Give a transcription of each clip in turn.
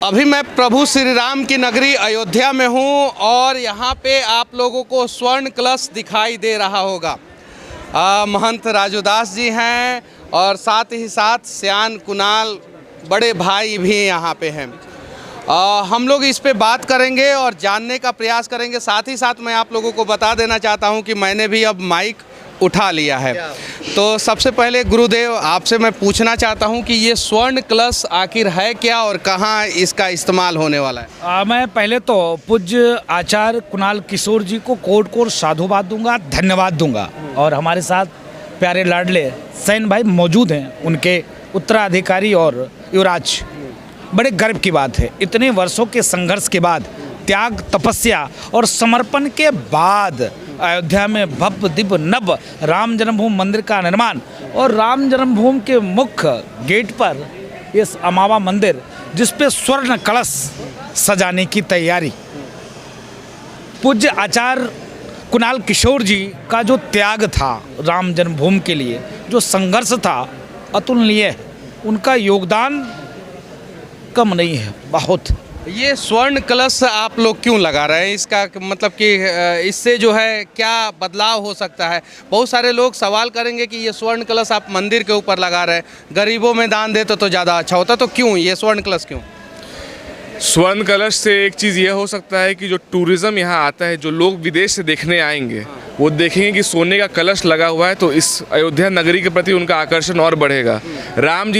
अभी मैं प्रभु श्री राम की नगरी अयोध्या में हूँ और यहाँ पे आप लोगों को स्वर्ण कलश दिखाई दे रहा होगा। महंत राजूदास जी हैं और साथ ही साथ श्यान कुणाल बड़े भाई भी यहाँ पे हैं। हम लोग इस पे बात करेंगे और जानने का प्रयास करेंगे। साथ ही साथ मैं आप लोगों को बता देना चाहता हूँ कि मैंने भी अब माइक उठा लिया है। तो सबसे पहले गुरुदेव आपसे मैं पूछना चाहता हूं कि ये स्वर्ण कलश आखिर है क्या और कहां इसका इस्तेमाल होने वाला है। मैं पहले तो पूज्य आचार्य कुणाल किशोर जी को कोट साधुवाद दूंगा, धन्यवाद दूंगा। और हमारे साथ प्यारे लाडले सैन भाई मौजूद हैं, उनके उत्तराधिकारी और युवराज। बड़े गर्व की बात है, इतने वर्षों के संघर्ष के बाद, त्याग, तपस्या और समर्पण के बाद अयोध्या में भव्य दिव्य नव राम जन्मभूमि मंदिर का निर्माण और राम जन्मभूमि के मुख्य गेट पर इस अमावा मंदिर जिस पे स्वर्ण कलश सजाने की तैयारी। पूज्य आचार्य कुणाल किशोर जी का जो त्याग था राम जन्मभूमि के लिए, जो संघर्ष था, अतुलनीय। उनका योगदान कम नहीं है, बहुत। ये स्वर्ण कलश आप लोग क्यों लगा रहे हैं? इसका मतलब कि इससे जो है क्या बदलाव हो सकता है? बहुत सारे लोग सवाल करेंगे कि ये स्वर्ण कलश आप मंदिर के ऊपर लगा रहे हैं, गरीबों में दान देते तो ज़्यादा अच्छा होता, तो क्यों ये स्वर्ण कलश क्यों? स्वर्ण कलश से एक चीज़ यह हो सकता है कि जो टूरिज़्म यहाँ आता है, जो लोग विदेश से देखने आएंगे, वो देखेंगे कि सोने का कलश लगा हुआ है, तो इस अयोध्या नगरी के प्रति उनका आकर्षण और बढ़ेगा।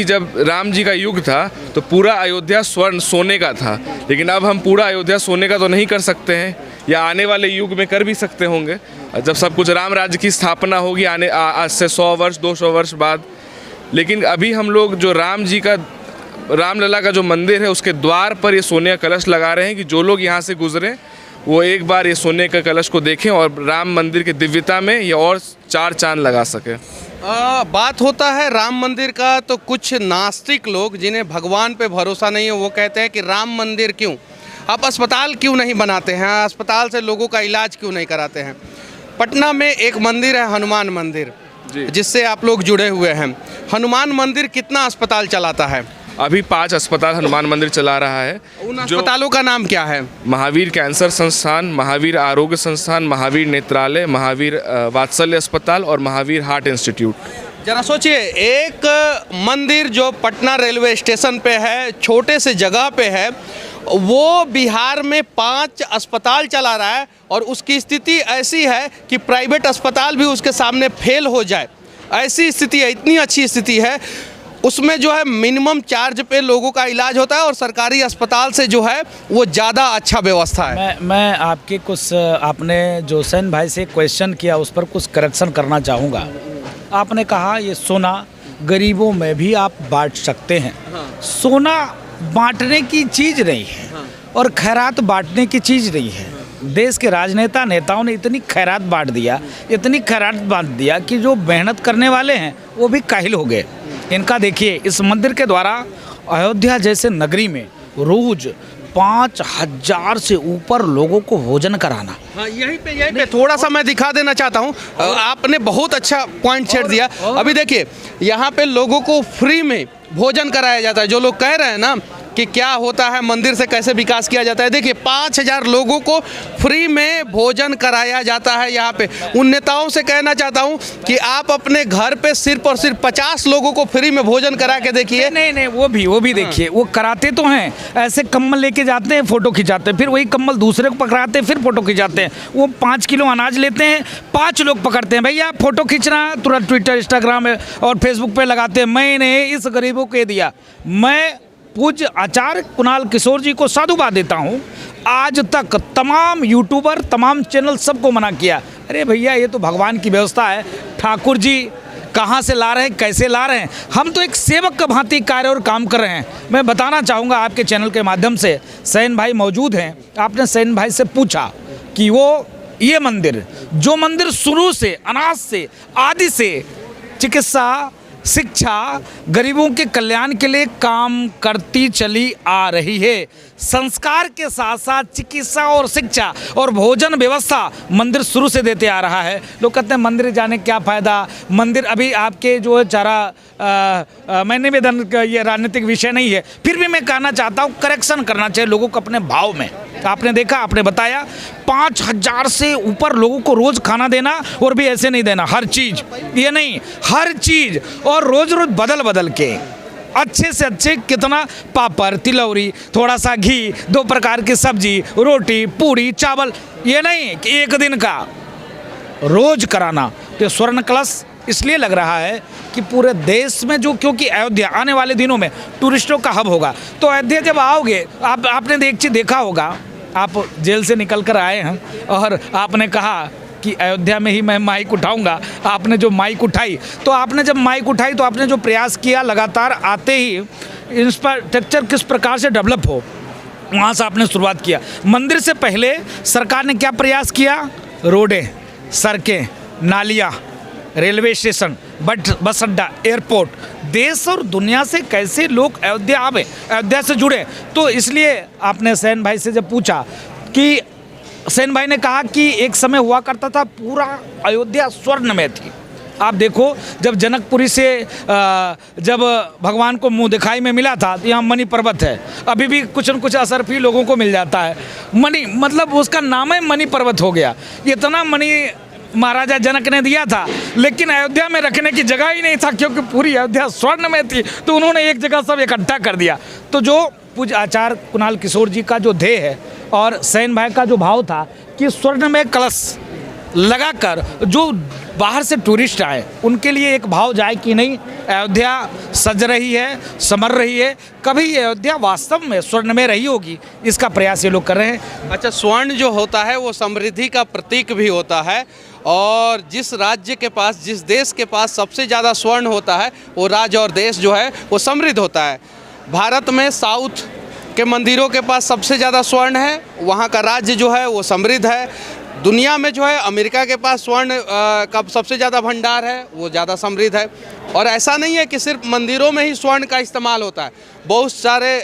जब राम जी का युग था तो पूरा अयोध्या स्वर्ण सोने का था, लेकिन अब हम पूरा अयोध्या सोने का तो नहीं कर सकते हैं, या आने वाले युग में कर भी सकते होंगे जब सब कुछ राम राज्य की स्थापना होगी आज से 100 वर्ष 200 वर्ष बाद। लेकिन अभी हम लोग जो रामलला का जो मंदिर है उसके द्वार पर ये सोने का कलश लगा रहे हैं कि जो लोग यहाँ से गुजरें वो एक बार ये सोने का कलश को देखें और राम मंदिर की दिव्यता में ये और 4 चांद लगा सके। बात होता है राम मंदिर का, तो कुछ नास्तिक लोग जिन्हें भगवान पे भरोसा नहीं है वो कहते हैं कि राम मंदिर क्यों, आप अस्पताल क्यों नहीं बनाते हैं, अस्पताल से लोगों का इलाज क्यों नहीं कराते हैं। पटना में एक मंदिर है हनुमान मंदिर, जिससे आप लोग जुड़े हुए हैं। हनुमान मंदिर कितना अस्पताल चलाता है? अभी 5 अस्पताल हनुमान मंदिर चला रहा है। उन अस्पतालों का नाम क्या है? महावीर कैंसर संस्थान, महावीर आरोग्य संस्थान, महावीर नेत्रालय, महावीर वात्सल्य अस्पताल और महावीर हार्ट इंस्टीट्यूट। जरा सोचिए, एक मंदिर जो पटना रेलवे स्टेशन पे है, छोटे से जगह पे है, वो बिहार में 5 अस्पताल चला रहा है और उसकी स्थिति ऐसी है कि प्राइवेट अस्पताल भी उसके सामने फेल हो जाए, ऐसी स्थिति है। इतनी अच्छी स्थिति है, उसमें जो है मिनिमम चार्ज पे लोगों का इलाज होता है और सरकारी अस्पताल से जो है वो ज़्यादा अच्छा व्यवस्था है। मैं आपके कुछ, आपने जो सैन भाई से क्वेश्चन किया उस पर कुछ करेक्शन करना चाहूँगा। आपने कहा ये सोना गरीबों में भी आप बांट सकते हैं। सोना बांटने की चीज़ नहीं है और खैरात बांटने की चीज़ नहीं है। देश के राजनेता नेताओं ने इतनी खैरात बांट दिया कि जो मेहनत करने वाले हैं वो भी काहिल हो गए। इनका देखिए, इस मंदिर के द्वारा अयोध्या जैसे नगरी में रोज 5000 से ऊपर लोगों को भोजन कराना। हाँ, यहीं पे थोड़ा सा मैं दिखा देना चाहता हूँ। आपने बहुत अच्छा पॉइंट छेड़ दिया। अभी देखिए, यहाँ पे लोगों को फ्री में भोजन कराया जाता है। जो लोग कह रहे हैं ना कि क्या होता है मंदिर से कैसे विकास किया जाता है, देखिए 5000 लोगों को फ्री में भोजन कराया जाता है यहाँ पे। उन नेताओं से कहना चाहता हूँ कि आप अपने घर पे सिर्फ और सिर्फ 50 लोगों को फ्री में भोजन करा के देखिए। नहीं, वो भी देखिए, वो कराते तो हैं, ऐसे कम्बल लेके जाते हैं, फोटो खिंचाते हैं, फिर वही कम्बल दूसरे को पकड़ाते हैं, फिर फोटो खिंचाते हैं। वो 5 किलो अनाज लेते हैं, 5 लोग पकड़ते हैं, भैया फोटो खींचना, तुरंत ट्विटर, इंस्टाग्राम और फेसबुक पे लगाते हैं, मैंने इस गरीबों को दिया। मैं पूज्य आचार्य कुणाल किशोर जी को साधुवाद देता हूँ। आज तक तमाम यूट्यूबर, तमाम चैनल सबको मना किया, अरे भैया ये तो भगवान की व्यवस्था है, ठाकुर जी कहाँ से ला रहे हैं, कैसे ला रहे हैं, हम तो एक सेवक का भांति कार्य और काम कर रहे हैं। मैं बताना चाहूँगा आपके चैनल के माध्यम से, सैन भाई मौजूद हैं, आपने सैन भाई से पूछा कि वो ये मंदिर, जो मंदिर शुरू से, अनाज से, आदि से चिकित्सा शिक्षा गरीबों के कल्याण के लिए काम करती चली आ रही है। संस्कार के साथ साथ चिकित्सा और शिक्षा और भोजन व्यवस्था मंदिर शुरू से देते आ रहा है। लोग कहते हैं मंदिर जाने क्या फ़ायदा, मंदिर अभी आपके जो है चारा मैं निवेदन ये राजनीतिक विषय नहीं है, फिर भी मैं कहना चाहता हूँ करेक्शन करना चाहिए लोगों को अपने भाव में। आपने देखा, आपने बताया 5,000 से ऊपर लोगों को रोज़ खाना देना, और भी ऐसे नहीं देना, हर चीज़ ये नहीं, हर चीज़, और रोज़ रोज़ बदल बदल के अच्छे से अच्छे कितना पापड़, तिलौरी, थोड़ा सा घी, 2 प्रकार की सब्जी, रोटी, पूड़ी, चावल, ये नहीं कि एक दिन का रोज कराना। तो स्वर्ण कलश इसलिए लग रहा है कि पूरे देश में जो, क्योंकि अयोध्या आने वाले दिनों में टूरिस्टों का हब होगा, तो अयोध्या जब आओगे आपने एक चीज़ देखा होगा, आप जेल से निकल कर आए हैं और आपने कहा कि अयोध्या में ही मैं माइक उठाऊंगा। आपने जो माइक उठाई, तो आपने जब माइक उठाई तो आपने जो प्रयास किया लगातार आते ही इंफ्रास्ट्रक्चर किस प्रकार से डेवलप हो, वहाँ से आपने शुरुआत किया। मंदिर से पहले सरकार ने क्या प्रयास किया? रोडें, सड़कें, नालियाँ, रेलवे स्टेशन, बस अड्डा, एयरपोर्ट, देश और दुनिया से कैसे लोग अयोध्या आवे, अयोध्या से जुड़े। तो इसलिए आपने सेन भाई से जब पूछा कि सेन भाई ने कहा कि एक समय हुआ करता था पूरा अयोध्या स्वर्ण में थी। आप देखो, जब जनकपुरी से जब भगवान को मुंह दिखाई में मिला था तो यहाँ मणि पर्वत है, अभी भी कुछ न कुछ असर भी लोगों को मिल जाता है। मणि मतलब उसका नाम है मणि पर्वत हो गया। इतना मणि महाराजा जनक ने दिया था, लेकिन अयोध्या में रखने की जगह ही नहीं था, क्योंकि पूरी अयोध्या स्वर्ण में थी, तो उन्होंने एक जगह सब इकट्ठा कर दिया। तो जो पूज्य आचार्य कुणाल किशोर जी का जो ध्येय है और सेन भाई का जो भाव था कि स्वर्ण में कलश लगाकर जो बाहर से टूरिस्ट आए उनके लिए एक भाव जाए कि नहीं, अयोध्या सज रही है, समर रही है, कभी अयोध्या वास्तव में स्वर्ण में रही होगी, इसका प्रयास ये लोग कर रहे हैं। अच्छा, स्वर्ण जो होता है वो समृद्धि का प्रतीक भी होता है, और जिस राज्य के पास, जिस देश के पास सबसे ज़्यादा स्वर्ण होता है वो राज्य और देश जो है वो समृद्ध होता है। भारत में साउथ के मंदिरों के पास सबसे ज़्यादा स्वर्ण है, वहाँ का राज्य जो है वो समृद्ध है। दुनिया में जो है अमेरिका के पास स्वर्ण का सबसे ज़्यादा भंडार है, वो ज़्यादा समृद्ध है। और ऐसा नहीं है कि सिर्फ मंदिरों में ही स्वर्ण का इस्तेमाल होता है, बहुत सारे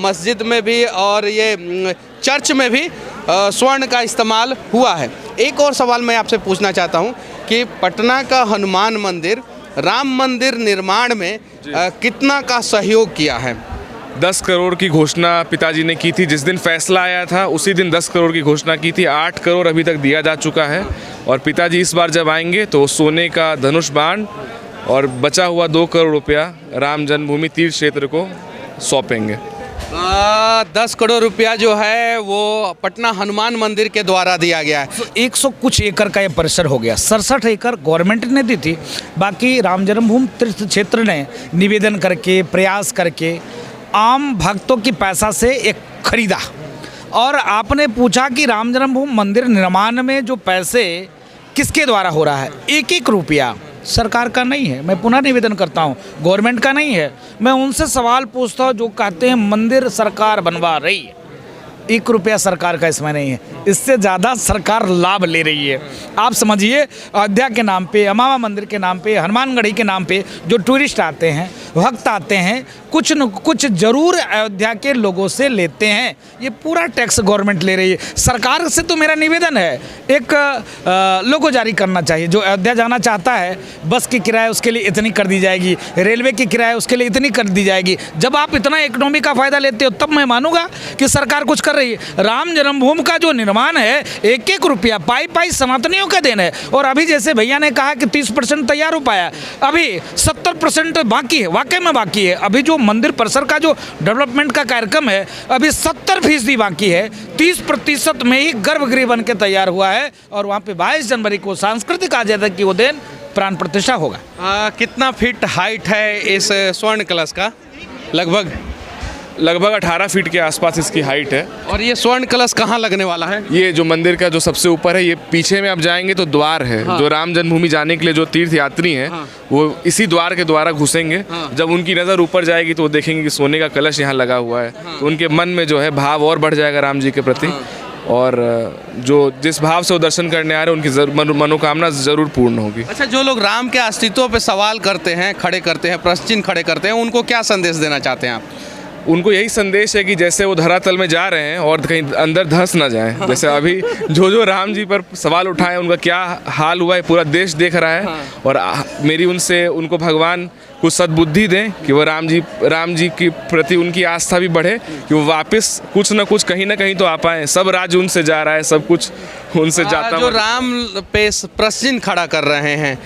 मस्जिद में भी और ये चर्च में भी स्वर्ण का इस्तेमाल हुआ है। एक और सवाल मैं आपसे पूछना चाहता हूँ कि पटना का हनुमान मंदिर राम मंदिर निर्माण में कितना का सहयोग किया है? 10 करोड़ की घोषणा पिताजी ने की थी, जिस दिन फैसला आया था उसी दिन 10 करोड़ की घोषणा की थी। 8 करोड़ अभी तक दिया जा चुका है, और पिताजी इस बार जब आएंगे तो सोने का धनुष बाण और बचा हुआ 2 करोड़ रुपया राम जन्मभूमि तीर्थ क्षेत्र को सौंपेंगे। 10 करोड़ रुपया जो है वो पटना हनुमान मंदिर के द्वारा दिया गया है। 100 कुछ एकड़ का ये परिसर हो गया। 67 एकड़ गवर्नमेंट ने दी थी, बाकी राम जन्मभूमि तीर्थ क्षेत्र ने निवेदन करके, प्रयास करके, आम भक्तों की पैसा से एक खरीदा। और आपने पूछा कि राम जन्मभूमि मंदिर निर्माण में जो पैसे किसके द्वारा हो रहा है, एक एक रुपया सरकार का नहीं है। मैं पुनः निवेदन करता हूँ, गवर्नमेंट का नहीं है। मैं उनसे सवाल पूछता हूँ जो कहते हैं मंदिर सरकार बनवा रही है, 1 रुपया सरकार का इसमें नहीं है, इससे ज़्यादा सरकार लाभ ले रही है। आप समझिए, अयोध्या के नाम पे, अमावा मंदिर के नाम पे, हनुमानगढ़ी के नाम पे जो टूरिस्ट आते हैं, भक्त आते हैं, कुछ न कुछ जरूर अयोध्या के लोगों से लेते हैं। ये पूरा टैक्स गवर्नमेंट ले रही है। सरकार से तो मेरा निवेदन है, एक लोगो जारी करना चाहिए। जो अयोध्या जाना चाहता है, बस की किराया उसके लिए इतनी कर दी जाएगी, रेलवे की किराया उसके लिए इतनी कर दी जाएगी। जब आप इतना इकोनॉमी का फ़ायदा लेते हो तब मैं मानूंगा कि सरकार कुछ कर रही है। राम जन्मभूमि का जो निर्माण है, 1-1 रुपया पाई पाई सनातनियों का देन है। और अभी जैसे भैया ने कहा कि 30% तैयार हो पाया, अभी 70% बाकी है, वाकई में बाकी है। अभी जो मंदिर परिसर का जो डेवलपमेंट का कार्यक्रम है, अभी 70% बाकी है। 30% में ही गर्भगृह बन के तैयार हुआ है, और वहाँ पे 22 जनवरी को सांस्कृतिक आजादी की वो दिन प्राण प्रतिष्ठा होगा। कितना फीट हाइट है इस स्वर्ण कलश का? लगभग 18 फीट के आसपास इसकी हाइट है। और ये स्वर्ण कलश कहाँ लगने वाला है? ये जो मंदिर का जो सबसे ऊपर है, ये पीछे में आप जाएंगे तो द्वार है। हाँ। जो राम जन्मभूमि जाने के लिए जो तीर्थ यात्री हैं, हाँ, वो इसी द्वार के द्वारा घुसेंगे। हाँ। जब उनकी नज़र ऊपर जाएगी तो वो देखेंगे कि सोने का कलश यहाँ लगा हुआ है। हाँ। तो उनके मन में जो है भाव और बढ़ जाएगा राम जी के प्रति। हाँ। और जो जिस भाव से वो दर्शन करने आ रहे हैं उनकी मनोकामना ज़रूर पूर्ण होगी। अच्छा, जो लोग राम के अस्तित्व पे सवाल करते हैं, खड़े करते हैं, प्रश्न चिन्ह खड़े करते हैं, उनको क्या संदेश देना चाहते हैं आप? उनको यही संदेश है कि जैसे वो धरातल में जा रहे हैं और कहीं अंदर धंस ना जाएं। जैसे अभी जो राम जी पर सवाल उठाए उनका क्या हाल हुआ है पूरा देश देख रहा है। और मेरी उनको भगवान कुछ सद्बुद्धि दें कि वो राम जी के प्रति उनकी आस्था भी बढ़े, कि वो वापस कुछ ना कुछ कहीं ना कहीं तो आ पाएँ। सब राज्य उनसे जा रहा है, सब कुछ उनसे जाता जो राम पे प्रश्न चिन्ह खड़ा कर रहे हैं